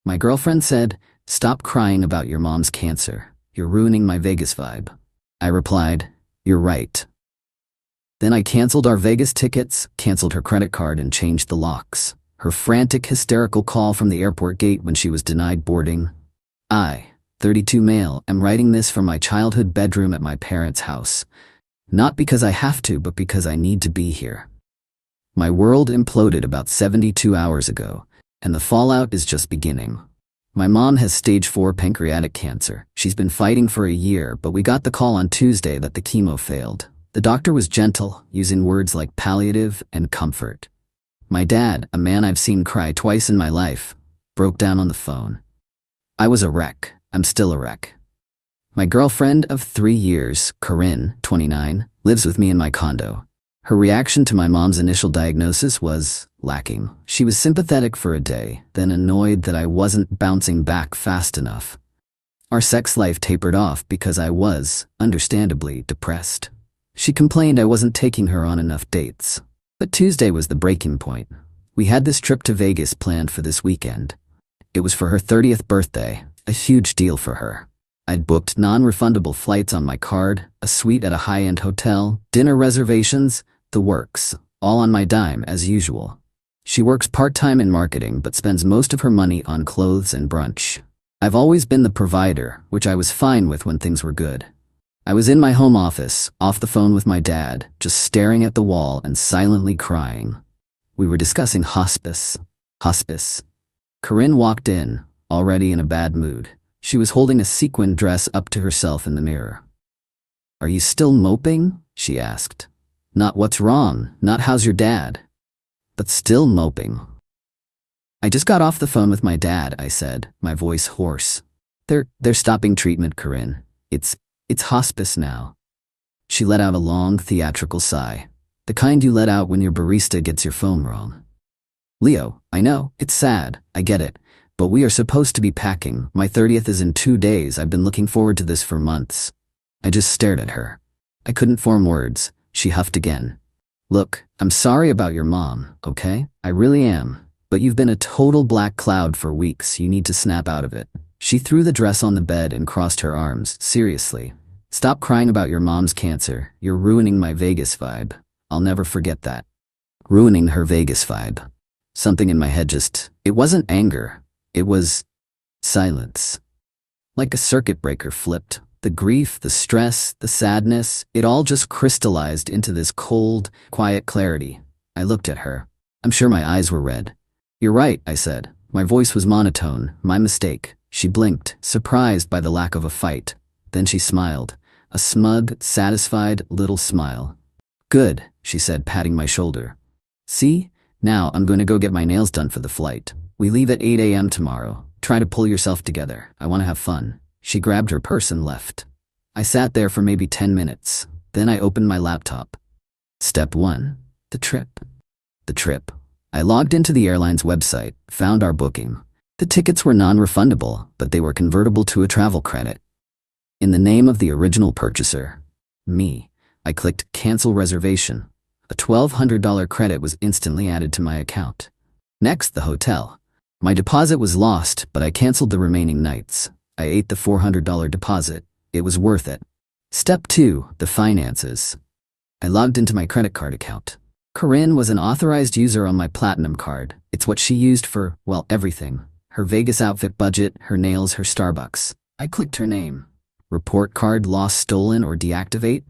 My girlfriend said, "Stop crying about your mom's cancer. You're ruining my Vegas vibe." I replied, "You're right." Then I canceled our Vegas tickets, canceled her credit card, and changed the locks. Her frantic, hysterical call from the airport gate when she was denied boarding. I, 32 male, am writing this from my childhood bedroom at my parents' house. Not because I have to, but because I need to be here. My world imploded about 72 hours ago, and the fallout is just beginning. My mom has stage 4 pancreatic cancer. She's been fighting for a year, but we got the call on Tuesday that the chemo failed. The doctor was gentle, using words like palliative and comfort. My dad, a man I've seen cry twice in my life, broke down on the phone. I was a wreck. I'm still a wreck. My girlfriend of 3 years, Corinne, 29, lives with me in my condo. Her reaction to my mom's initial diagnosis was lacking. She was sympathetic for a day, then annoyed that I wasn't bouncing back fast enough. Our sex life tapered off because I was, understandably, depressed. She complained I wasn't taking her on enough dates. But Tuesday was the breaking point. We had this trip to Vegas planned for this weekend. It was for her 30th birthday, a huge deal for her. I'd booked non-refundable flights on my card, a suite at a high-end hotel, dinner reservations, the works, all on my dime as usual. She works part-time in marketing but spends most of her money on clothes and brunch. I've always been the provider, which I was fine with when things were good. I was in my home office, off the phone with my dad, just staring at the wall and silently crying. We were discussing hospice. Corinne walked in, already in a bad mood. She was holding a sequin dress up to herself in the mirror. "Are you still moping?" she asked. Not "what's wrong," not "how's your dad?" but still moping. "I just got off the phone with my dad," I said, my voice hoarse. They're stopping treatment, Corinne. It's hospice now." She let out a long, theatrical sigh, the kind you let out when your barista gets your phone wrong. "Leo, I know, it's sad, I get it, but we are supposed to be packing. My 30th is in 2 days. I've been looking forward to this for months." I just stared at her. I couldn't form words. She huffed again. "Look, I'm sorry about your mom, okay? I really am. But you've been a total black cloud for weeks. You need to snap out of it." She threw the dress on the bed and crossed her arms. "Seriously. Stop crying about your mom's cancer. You're ruining my Vegas vibe." I'll never forget that. Ruining her Vegas vibe. Something in my head it wasn't anger. It was silence. Like a circuit breaker flipped. The grief, the stress, the sadness, it all just crystallized into this cold, quiet clarity. I looked at her. I'm sure my eyes were red. "You're right," I said. My voice was monotone. "My mistake." She blinked, surprised by the lack of a fight. Then she smiled. A smug, satisfied little smile. "Good," she said, patting my shoulder. "See? Now I'm going to go get my nails done for the flight. We leave at 8 a.m. tomorrow. Try to pull yourself together. I want to have fun." She grabbed her purse and left. I sat there for maybe 10 minutes. Then I opened my laptop. Step 1. The trip. The trip. I logged into the airline's website, found our booking. The tickets were non-refundable, but they were convertible to a travel credit. In the name of the original purchaser, me, I clicked Cancel Reservation. A $1,200 credit was instantly added to my account. Next, the hotel. My deposit was lost, but I canceled the remaining nights. I ate the $400 deposit. It was worth it. Step 2, the finances. I logged into my credit card account. Corinne was an authorized user on my Platinum card. It's what she used for, well, everything. Her Vegas outfit budget, her nails, her Starbucks. I clicked her name. Report card lost, stolen, or deactivate?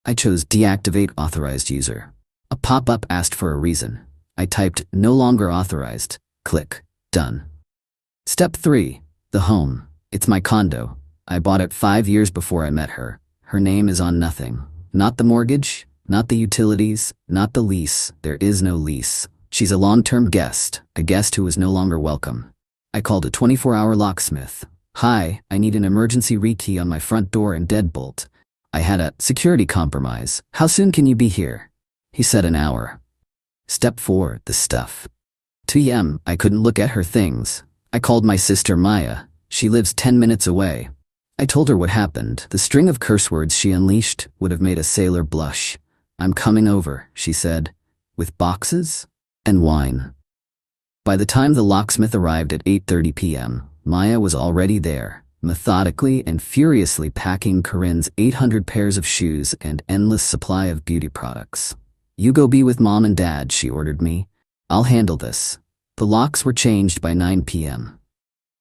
I chose deactivate authorized user. A pop-up asked for a reason. I typed no longer authorized. Click. Done. Step 3, the home. It's my condo. I bought it 5 years before I met her. Her name is on nothing. Not the mortgage, not the utilities, not the lease. There is no lease. She's a long-term guest, a guest who is no longer welcome. I called a 24-hour locksmith. "Hi, I need an emergency rekey on my front door and deadbolt. I had a security compromise. How soon can you be here?" He said an hour. Step 4, the stuff. 2 a.m. I couldn't look at her things. I called my sister Maya. She lives 10 minutes away. I told her what happened. The string of curse words she unleashed would have made a sailor blush. "I'm coming over," she said, "with boxes and wine." By the time the locksmith arrived at 8:30 p.m., Maya was already there, methodically and furiously packing Corinne's 800 pairs of shoes and endless supply of beauty products. "You go be with Mom and Dad," she ordered me. "I'll handle this." The locks were changed by 9 p.m.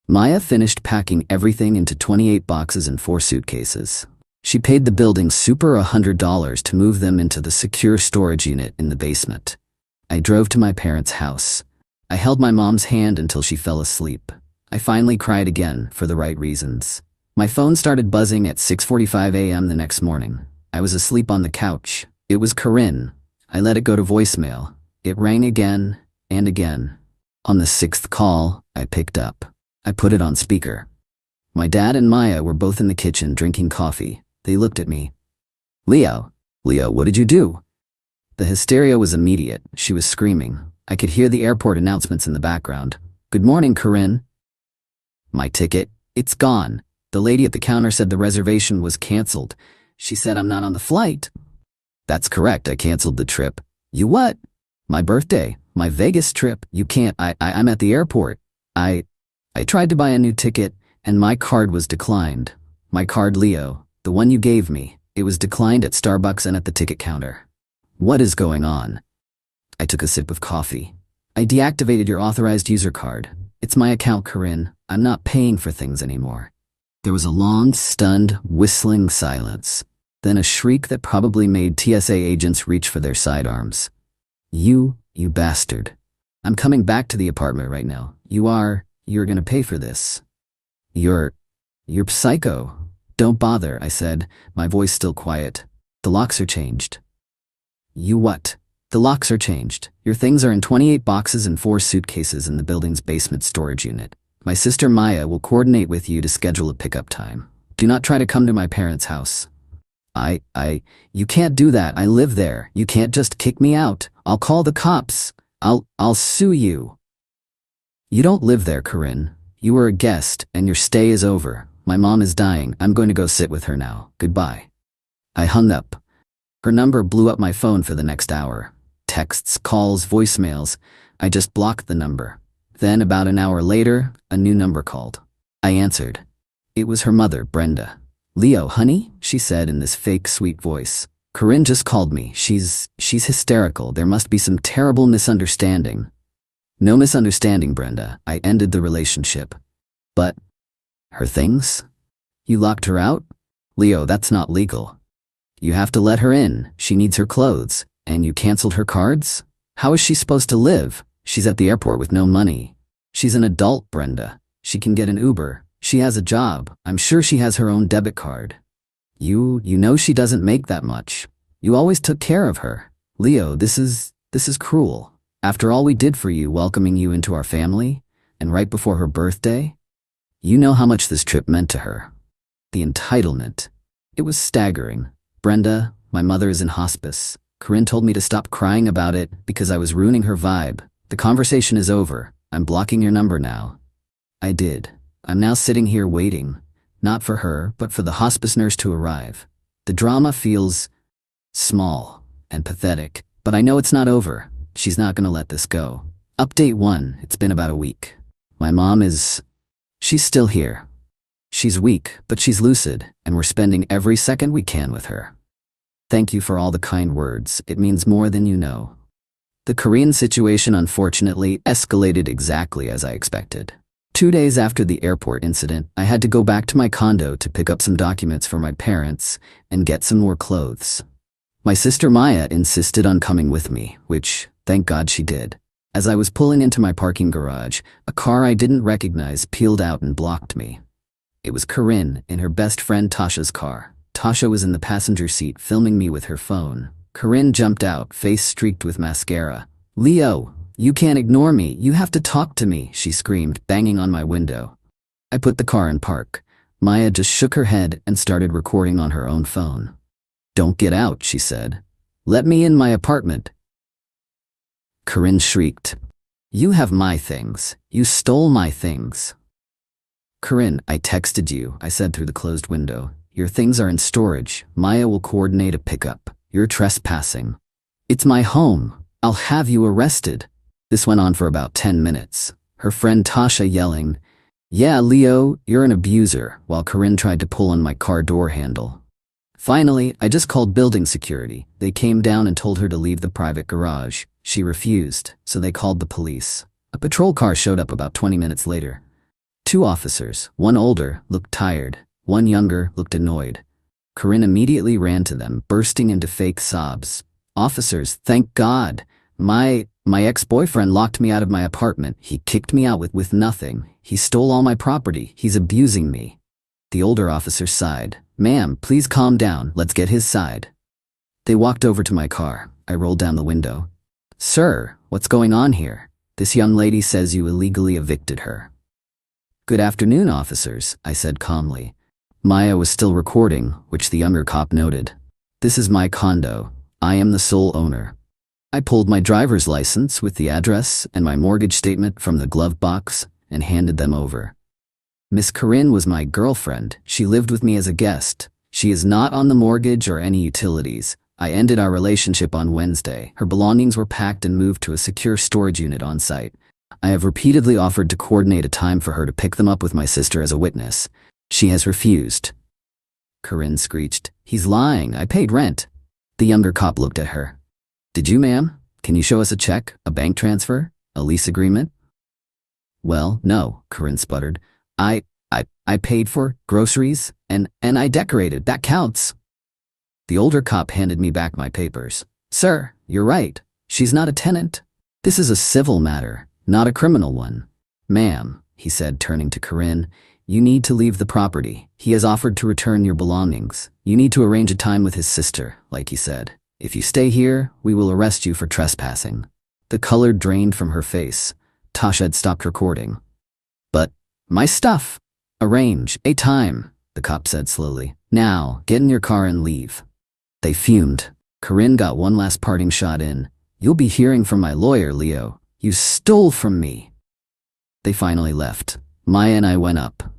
Maya finished packing everything into 28 boxes and 4 suitcases. She paid the building super $100 to move them into the secure storage unit in the basement. I drove to my parents' house. I held my mom's hand until she fell asleep. I finally cried again, for the right reasons. My phone started buzzing at 6:45 a.m. the next morning. I was asleep on the couch. It was Corinne. I let it go to voicemail. It rang again and again. On the 6th call, I picked up. I put it on speaker. My dad and Maya were both in the kitchen drinking coffee. They looked at me. Leo, what did you do?" The hysteria was immediate. She was screaming. I could hear the airport announcements in the background. "Good morning, Corinne." "My ticket, it's gone. The lady at the counter said the reservation was canceled. She said I'm not on the flight." "That's correct, I canceled the trip." "You what?" "My birthday, my Vegas trip. You can't, I'm at the airport. I tried to buy a new ticket, and my card was declined. My card, Leo, the one you gave me, it was declined at Starbucks and at the ticket counter." "What is going on?" I took a sip of coffee. "I deactivated your authorized user card. It's my account, Corinne. I'm not paying for things anymore." There was a long, stunned, whistling silence. Then a shriek that probably made TSA agents reach for their sidearms. You bastard. I'm coming back to the apartment right now. You're gonna pay for this." You're psycho." "Don't bother," I said, my voice still quiet. "The locks are changed." "You what?" "The locks are changed. Your things are in 28 boxes and 4 suitcases in the building's basement storage unit. My sister Maya will coordinate with you to schedule a pickup time. Do not try to come to my parents' house." You can't do that. I live there. You can't just kick me out. I'll call the cops. I'll sue you." "You don't live there, Corinne. You were a guest, and your stay is over. My mom is dying. I'm going to go sit with her now. Goodbye." I hung up. Her number blew up my phone for the next hour. Texts, calls, voicemails. I just blocked the number. Then, about an hour later, a new number called. I answered. It was her mother, Brenda. "Leo, honey," she said in this fake sweet voice. "Corinne just called me. She's hysterical. There must be some terrible misunderstanding." "No misunderstanding, Brenda. I ended the relationship." "But her things? You locked her out?" "Leo, that's not legal. You have to let her in. She needs her clothes. And you canceled her cards? How is she supposed to live? She's at the airport with no money." "She's an adult, Brenda. She can get an Uber. She has a job. I'm sure she has her own debit card. You know she doesn't make that much. You always took care of her. Leo, this is cruel. After all we did for you, welcoming you into our family, and right before her birthday? You know how much this trip meant to her. The entitlement. It was staggering. Brenda, my mother is in hospice. Corinne told me to stop crying about it because I was ruining her vibe. The conversation is over. I'm blocking your number now." I did. I'm now sitting here waiting, not for her, but for the hospice nurse to arrive. The drama feels small and pathetic, but I know it's not over. She's not gonna let this go. Update 1, it's been about a week. My mom she's still here. She's weak, but she's lucid, and we're spending every second we can with her. Thank you for all the kind words. It means more than you know. The Korean situation unfortunately escalated exactly as I expected. 2 days after the airport incident, I had to go back to my condo to pick up some documents for my parents and get some more clothes. My sister Maya insisted on coming with me, which, thank God she did. As I was pulling into my parking garage, a car I didn't recognize peeled out and blocked me. It was Corinne in her best friend Tasha's car. Tasha was in the passenger seat filming me with her phone. Corinne jumped out, face streaked with mascara. "Leo, you can't ignore me. You have to talk to me," she screamed, banging on my window. I put the car in park. Maya just shook her head and started recording on her own phone. "Don't get out," she said. "Let me in my apartment." Corinne shrieked. "You have my things. You stole my things." "Corinne, I texted you," I said through the closed window. "Your things are in storage. Maya will coordinate a pickup. You're trespassing." "It's my home. I'll have you arrested." This went on for about 10 minutes. Her friend Tasha yelling, "Yeah, Leo, you're an abuser," while Corinne tried to pull on my car door handle. Finally, I just called building security. They came down and told her to leave the private garage. She refused, so they called the police. A patrol car showed up about 20 minutes later. 2 officers, one older, looked tired. One younger, looked annoyed. Corinne immediately ran to them, bursting into fake sobs. "Officers, thank God. My ex-boyfriend locked me out of my apartment. He kicked me out with nothing. He stole all my property. He's abusing me." The older officer sighed. "Ma'am, please calm down. Let's get his side." They walked over to my car. I rolled down the window. "Sir, what's going on here? This young lady says you illegally evicted her." "Good afternoon, officers," I said calmly. Maya was still recording, which the younger cop noted. "This is my condo. I am the sole owner." I pulled my driver's license with the address and my mortgage statement from the glove box and handed them over. Miss Corinne was my girlfriend. She lived with me as a guest. She is not on the mortgage or any utilities. I ended our relationship on Wednesday. Her belongings were packed and moved to a secure storage unit on site. I have repeatedly offered to coordinate a time for her to pick them up with my sister as a witness. She has refused. Corinne screeched, "He's lying. I paid rent." The younger cop looked at her. "Did you, ma'am? Can you show us a check, a bank transfer, a lease agreement?" "Well, no," Corinne sputtered. I paid for groceries and I decorated. That counts." The older cop handed me back my papers. "Sir, you're right. She's not a tenant. This is a civil matter, not a criminal one." "Ma'am," he said, turning to Corinne, "you need to leave the property. He has offered to return your belongings. You need to arrange a time with his sister, like he said. If you stay here, we will arrest you for trespassing." The color drained from her face. Tasha had stopped recording. "But my stuff." "Arrange a time," the cop said slowly. "Now, get in your car and leave." They fumed. Corinne got one last parting shot in. "You'll be hearing from my lawyer, Leo. You stole from me." They finally left. Maya and I went up.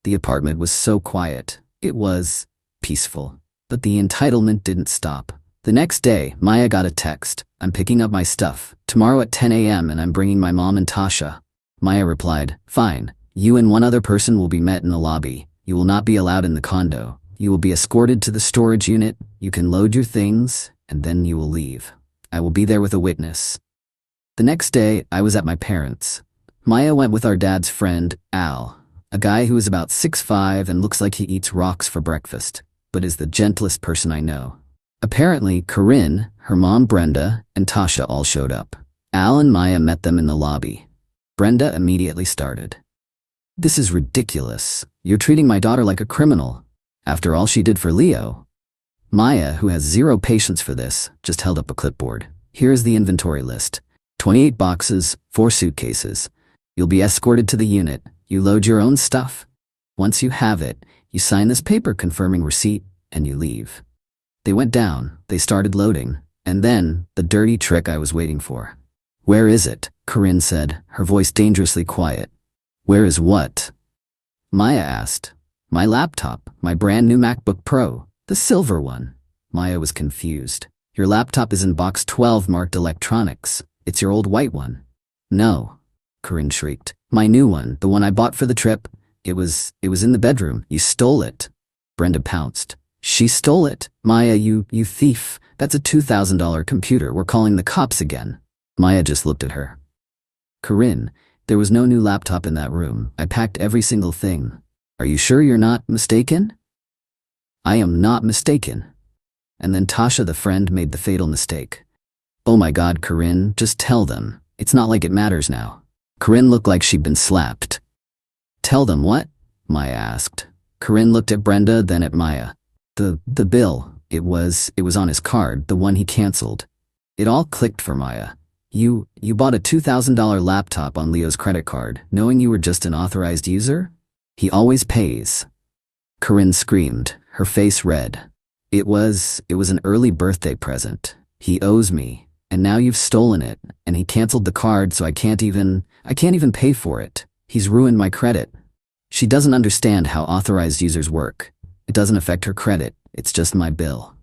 The apartment was so quiet. It was peaceful. But the entitlement didn't stop. The next day, Maya got a text. "I'm picking up my stuff. Tomorrow at 10 a.m. and I'm bringing my mom and Tasha." Maya replied, "Fine. You and one other person will be met in the lobby. You will not be allowed in the condo. You will be escorted to the storage unit. You can load your things, and then you will leave. I will be there with a witness." The next day, I was at my parents'. Maya went with our dad's friend, Al, a guy who is about 6'5" and looks like he eats rocks for breakfast, but is the gentlest person I know. Apparently, Corinne, her mom Brenda, and Tasha all showed up. Al and Maya met them in the lobby. Brenda immediately started. "This is ridiculous. You're treating my daughter like a criminal. After all she did for Leo." Maya, who has zero patience for this, just held up a clipboard. "Here is the inventory list. 28 boxes, 4 suitcases. You'll be escorted to the unit. You load your own stuff. Once you have it, you sign this paper confirming receipt, and you leave." They went down, they started loading, and then, the dirty trick I was waiting for. "Where is it?" Corinne said, her voice dangerously quiet. "Where is what?" Maya asked. "My laptop, my brand new MacBook Pro, the silver one." Maya was confused. "Your laptop is in box 12 marked electronics. It's your old white one." "No," Corinne shrieked. "My new one, the one I bought for the trip. It was in the bedroom. You stole it." Brenda pounced. "She stole it? Maya, you thief. That's a $2,000 computer. We're calling the cops again." Maya just looked at her. "Corinne, there was no new laptop in that room. I packed every single thing. Are you sure you're not mistaken?" "I am not mistaken." And then Tasha, the friend, made the fatal mistake. "Oh my God, Corinne, just tell them. It's not like it matters now." Corinne looked like she'd been slapped. "Tell them what?" Maya asked. Corinne looked at Brenda, then at Maya. The bill. It was on his card, the one he canceled." It all clicked for Maya. You bought a $2,000 laptop on Leo's credit card, knowing you were just an authorized user? He always pays." Corinne screamed, her face red. It was an early birthday present. He owes me, and now you've stolen it, and he canceled the card so I can't even pay for it. He's ruined my credit." She doesn't understand how authorized users work. It doesn't affect her credit, it's just my bill.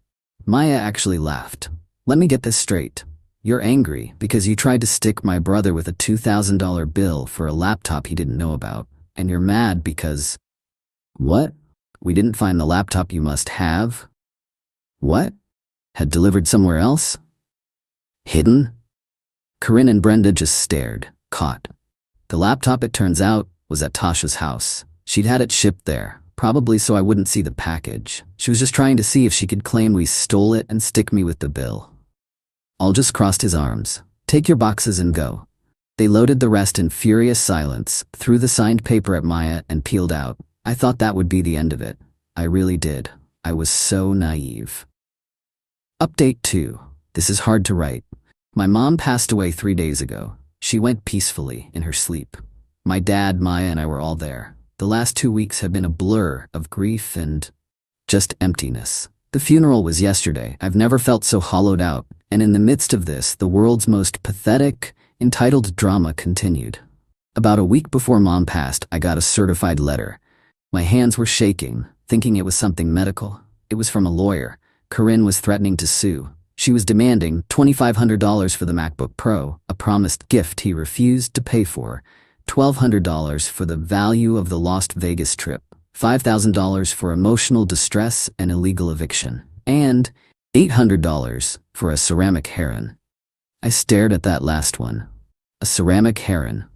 Maya actually laughed. "Let me get this straight. You're angry because you tried to stick my brother with a $2,000 bill for a laptop he didn't know about. And you're mad because... What? We didn't find the laptop you must have? What? Had delivered somewhere else? Hidden? Corinne and Brenda just stared, caught. The laptop, it turns out, was at Tasha's house. She'd had it shipped there, probably so I wouldn't see the package. She was just trying to see if she could claim we stole it and stick me with the bill. Al just crossed his arms. Take your boxes and go. They loaded the rest in furious silence, threw the signed paper at Maya and peeled out. I thought that would be the end of it. I really did. I was so naive. Update 2. This is hard to write. My mom passed away 3 days ago. She went peacefully in her sleep. My dad, Maya, and I were all there. The last 2 weeks have been a blur of grief and just emptiness. The funeral was yesterday. I've never felt so hollowed out. And in the midst of this, the world's most pathetic, entitled drama continued. About a week before Mom passed, I got a certified letter. My hands were shaking, thinking it was something medical. It was from a lawyer. Corinne was threatening to sue. She was demanding $2,500 for the MacBook Pro, a promised gift he refused to pay for, $1,200 for the value of the Las Vegas trip, $5,000 for emotional distress and illegal eviction, and $800 for a ceramic heron. I stared at that last one. A ceramic heron.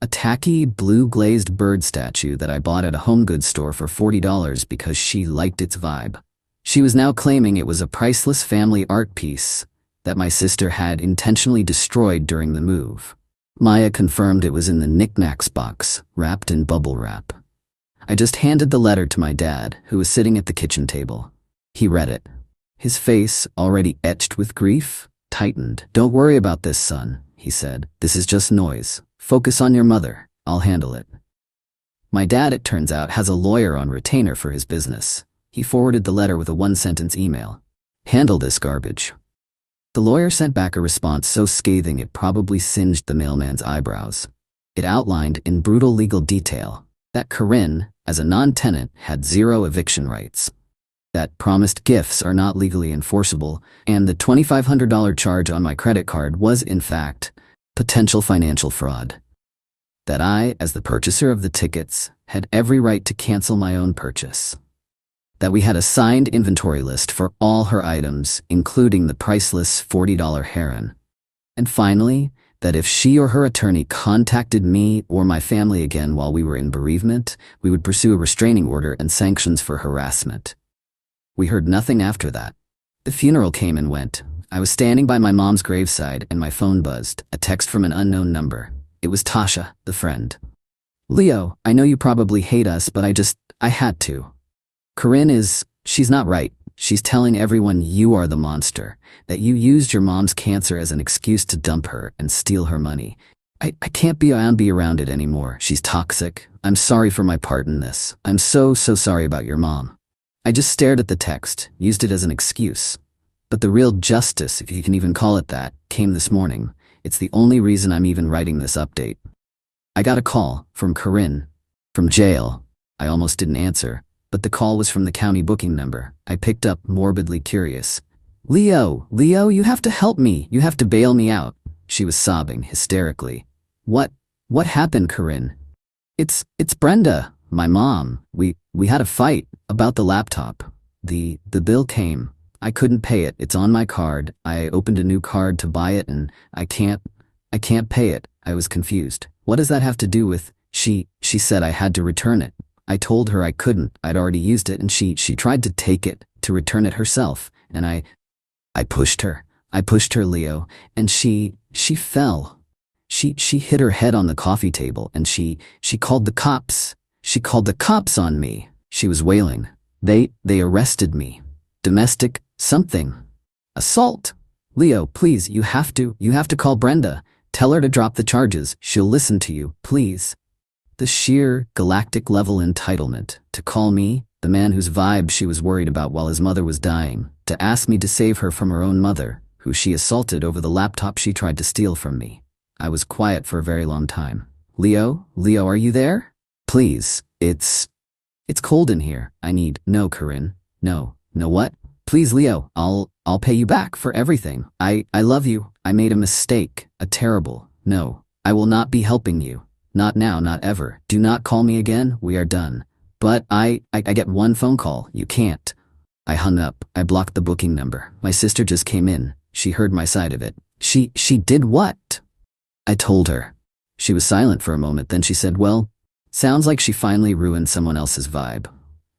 A tacky, blue-glazed bird statue that I bought at a home goods store for $40 because she liked its vibe. She was now claiming it was a priceless family art piece that my sister had intentionally destroyed during the move. Maya confirmed it was in the knickknacks box, wrapped in bubble wrap. I just handed the letter to my dad, who was sitting at the kitchen table. He read it. His face, already etched with grief, tightened. Don't worry about this, son, he said. This is just noise. Focus on your mother. I'll handle it. My dad, it turns out, has a lawyer on retainer for his business. He forwarded the letter with a one-sentence email. Handle this garbage. The lawyer sent back a response so scathing it probably singed the mailman's eyebrows. It outlined in brutal legal detail that Corinne, as a non-tenant, had 0 eviction rights, that promised gifts are not legally enforceable, and the $2,500 charge on my credit card was, in fact, potential financial fraud. That I, as the purchaser of the tickets, had every right to cancel my own purchase. That we had a signed inventory list for all her items, including the priceless $40 heron. And finally, that if she or her attorney contacted me or my family again while we were in bereavement, we would pursue a restraining order and sanctions for harassment. We heard nothing after that. The funeral came and went. I was standing by my mom's graveside and my phone buzzed, a text from an unknown number. It was Tasha, the friend. Leo, I know you probably hate us, but I had to. Corinne she's not right. She's telling everyone you are the monster, that you used your mom's cancer as an excuse to dump her and steal her money. I can't be around it anymore. She's toxic. I'm sorry for my part in this. I'm so sorry about your mom. I just stared at the text, used it as an excuse. But the real justice, if you can even call it that, came this morning. It's the only reason I'm even writing this update. I got a call from Corinne, from jail. I almost didn't answer, but the call was from the county booking number. I picked up, morbidly curious. Leo, you have to help me. You have to bail me out. She was sobbing hysterically. What happened, Corinne? It's Brenda, my mom. We had a fight about the laptop. The bill came. I couldn't pay it. It's on my card. I opened a new card to buy it and I can't pay it. I was confused. What does that have to do with... She said I had to return it. I told her I couldn't. I'd already used it and she tried to take it, to return it herself. And I pushed her. I pushed her, Leo, and she fell. She hit her head on the coffee table and she called the cops. She called the cops on me. She was wailing. They arrested me. Domestic something. Assault. Leo, please, you have to call Brenda. Tell her to drop the charges. She'll listen to you, please. The sheer galactic level entitlement to call me, the man whose vibe she was worried about while his mother was dying, to ask me to save her from her own mother, who she assaulted over the laptop she tried to steal from me. I was quiet for a very long time. Leo, are you there? Please, it's cold in here. No, Corinne. No what? Please, Leo, I'll pay you back for everything. I love you. I made a mistake. A terrible. No, I will not be helping you. Not now, not ever. Do not call me again. We are done. But I get one phone call. You can't. I hung up. I blocked the booking number. My sister just came in. She heard my side of it. She did what? I told her. She was silent for a moment, then she said, well, sounds like she finally ruined someone else's vibe.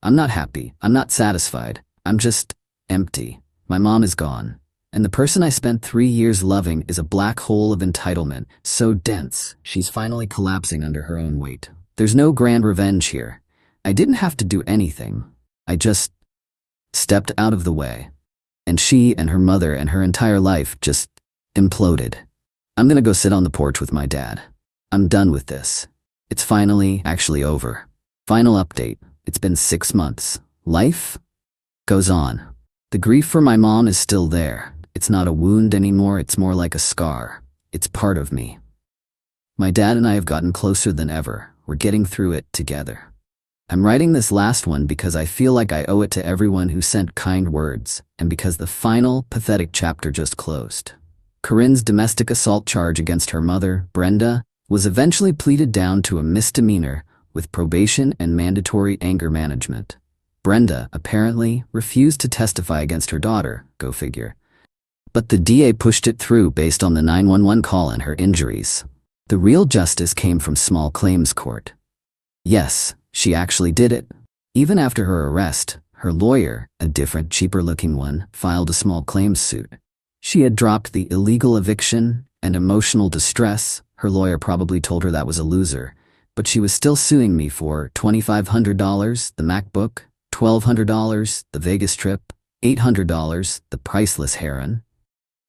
I'm not happy. I'm not satisfied. I'm just empty. My mom is gone. And the person I spent 3 years loving is a black hole of entitlement, so dense, she's finally collapsing under her own weight. There's no grand revenge here. I didn't have to do anything. I just stepped out of the way. And she and her mother and her entire life just imploded. I'm gonna go sit on the porch with my dad. I'm done with this. It's finally actually over. Final update. It's been 6 months. Life goes on. The grief for my mom is still there. It's not a wound anymore, it's more like a scar. It's part of me. My dad and I have gotten closer than ever. We're getting through it together. I'm writing this last one because I feel like I owe it to everyone who sent kind words, and because the final, pathetic chapter just closed. Corinne's domestic assault charge against her mother, Brenda, was eventually pleaded down to a misdemeanor with probation and mandatory anger management. Brenda, apparently, refused to testify against her daughter, go figure. But the DA pushed it through based on the 911 call and her injuries. The real justice came from small claims court. Yes, she actually did it. Even after her arrest, her lawyer, a different, cheaper-looking one, filed a small claims suit. She had dropped the illegal eviction and emotional distress. Her lawyer probably told her that was a loser, but she was still suing me for $2,500, the MacBook, $1,200, the Vegas trip, $800, the priceless heron.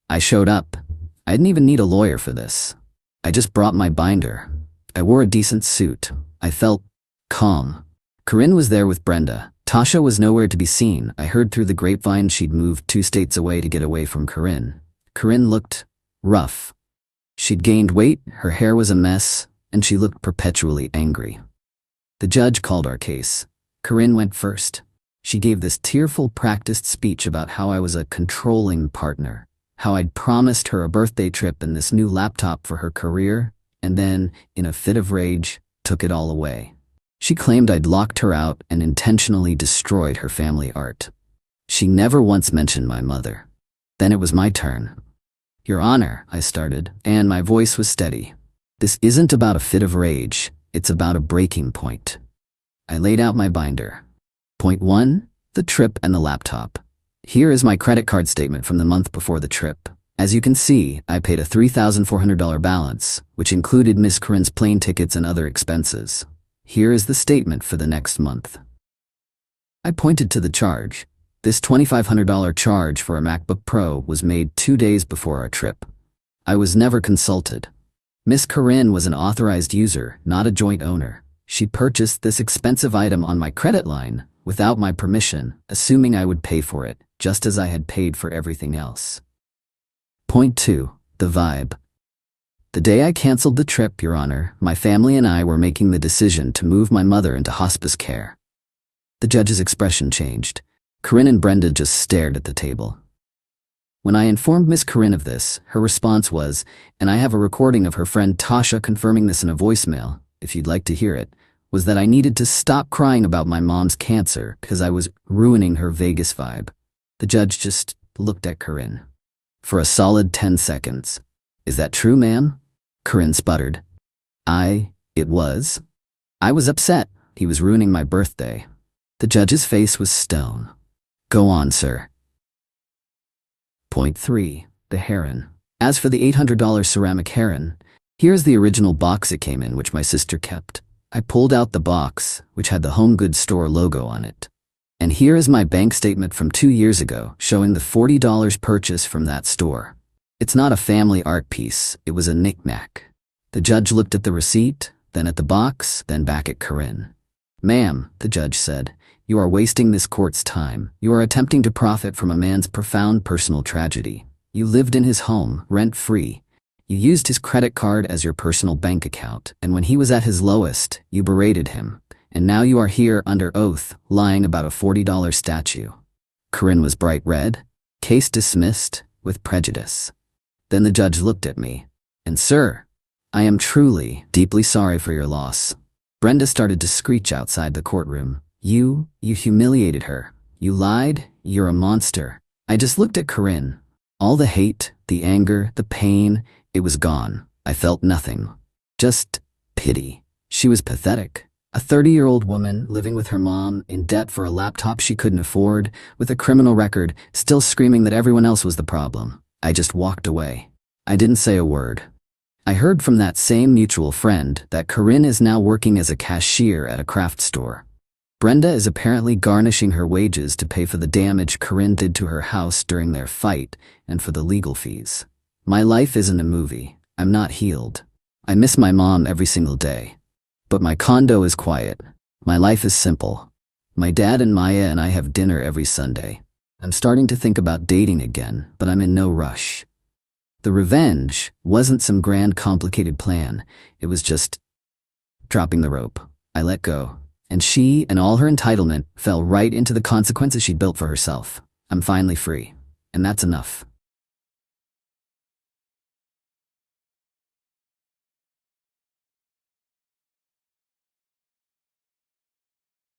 I showed up. I didn't even need a lawyer for this. I just brought my binder. I wore a decent suit. I felt calm. Corinne was there with Brenda. Tasha was nowhere to be seen. I heard through the grapevine she'd moved 2 states away to get away from Corinne. Corinne looked rough. She'd gained weight, her hair was a mess, and she looked perpetually angry. The judge called our case. Corinne went first. She gave this tearful, practiced speech about how I was a controlling partner, how I'd promised her a birthday trip and this new laptop for her career, and then, in a fit of rage, took it all away. She claimed I'd locked her out and intentionally destroyed her family art. She never once mentioned my mother. Then it was my turn. Your Honor, I started, and my voice was steady. This isn't about a fit of rage, it's about a breaking point. I laid out my binder. Point 1, the trip and the laptop. Here is my credit card statement from the month before the trip. As you can see, I paid a $3,400 balance, which included Miss Corinne's plane tickets and other expenses. Here is the statement for the next month. I pointed to the charge. This $2,500 charge for a MacBook Pro was made 2 days before our trip. I was never consulted. Miss Corinne was an authorized user, not a joint owner. She purchased this expensive item on my credit line without my permission, assuming I would pay for it, just as I had paid for everything else. Point 2, the vibe. The day I canceled the trip, Your Honor, my family and I were making the decision to move my mother into hospice care. The judge's expression changed. Corinne and Brenda just stared at the table. When I informed Miss Corinne of this, her response was, and I have a recording of her friend Tasha confirming this in a voicemail, if you'd like to hear it, was that I needed to stop crying about my mom's cancer because I was ruining her Vegas vibe. The judge just looked at Corinne. For a solid 10 seconds. Is that true, ma'am? Corinne sputtered. It was. I was upset. He was ruining my birthday. The judge's face was stone. Go on, sir. Point 3, the heron. As for the $800 ceramic heron, here's the original box it came in, which my sister kept. I pulled out the box, which had the home goods store logo on it. And here is my bank statement from 2 years ago, showing the $40 purchase from that store. It's not a family art piece, it was a knick-knack. The judge looked at the receipt, then at the box, then back at Corinne. Ma'am, the judge said, you are wasting this court's time. You are attempting to profit from a man's profound personal tragedy. You lived in his home, rent-free. You used his credit card as your personal bank account, and when he was at his lowest, you berated him. And now you are here under oath, lying about a $40 statue. Corinne was bright red. Case dismissed with prejudice. Then the judge looked at me. And sir, I am truly, deeply sorry for your loss. Brenda started to screech outside the courtroom. You humiliated her. You lied. You're a monster. I just looked at Corinne. All the hate, the anger, the pain, it was gone. I felt nothing. Just pity. She was pathetic. A 30-year-old woman living with her mom, in debt for a laptop she couldn't afford, with a criminal record, still screaming that everyone else was the problem. I just walked away. I didn't say a word. I heard from that same mutual friend that Corinne is now working as a cashier at a craft store. Brenda is apparently garnishing her wages to pay for the damage Corinne did to her house during their fight and for the legal fees. My life isn't a movie. I'm not healed. I miss my mom every single day. But my condo is quiet. My life is simple. My dad and Maya and I have dinner every Sunday. I'm starting to think about dating again, but I'm in no rush. The revenge wasn't some grand complicated plan. It was just dropping the rope. I let go. And she and all her entitlement fell right into the consequences she'd built for herself. I'm finally free. And that's enough.